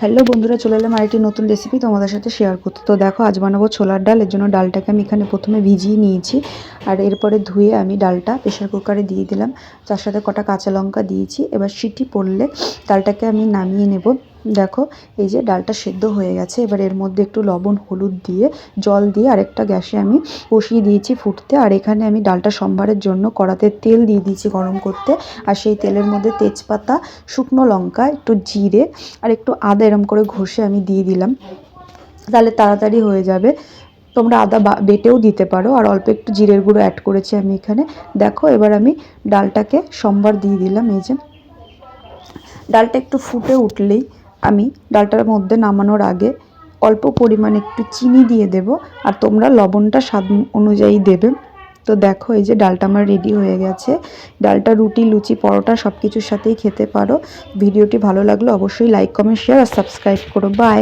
Hello বন্ধুরা, চলে এলাম আরেকটি নতুন রেসিপি তোমাদের সাথে শেয়ার করতে। তো দেখো, আজ বানাবো ছোলার ডাল। এর জন্য ডালটাকে আমি এখানে প্রথমে ভিজিয়ে নিয়েছি, আর এরপরে ধুয়ে আমি ডালটা প্রেশার কুকারে দিয়ে দিলাম। তার সাথে কটা কাঁচা লঙ্কা দিয়েছি। এবার সিটি পড়লে ডালটাকে আমি নামিয়ে নেব। দেখো, এই যে ডালটা সেদ্ধ হয়ে গেছে। এবার এর মধ্যে একটু লবণ হলুদ দিয়ে জল দিয়ে আরেকটা গ্যাসে আমি বসিয়ে দিয়েছি ফুটতে। আর এখানে আমি ডালটা সম্বারের জন্য কড়াতে তেল দিয়ে দিয়েছি গরম করতে। আর সেই তেলের মধ্যে তেজপাতা, শুকনো লঙ্কা, একটু জিরে আর একটু আদা এরম করে ঘষে আমি দিয়ে দিলাম, তাহলে তাড়াতাড়ি হয়ে যাবে। তোমরা আদা বেটেও দিতে পারো। আর অল্প একটু জিরের গুঁড়ো অ্যাড করেছি আমি এখানে। দেখো, এবার আমি ডালটাকে সম্বার দিয়ে দিলাম। এই যে ডালটা একটু ফুটে উঠলেই আমি ডালটার মধ্যে নামানোর আগে অল্প পরিমাণে একটু চিনি দিয়ে দেব। আর তোমরা লবণটা স্বাদ অনুযায়ী দেবে। তো দেখো, এই যে ডালটা আমার রেডি হয়ে গেছে। ডালটা রুটি, লুচি, পরোটা সব কিছুর সাথেই খেতে পারো। ভিডিওটি ভালো লাগলে অবশ্যই লাইক, কমেন্ট, শেয়ার আর সাবস্ক্রাইব করো। বাই।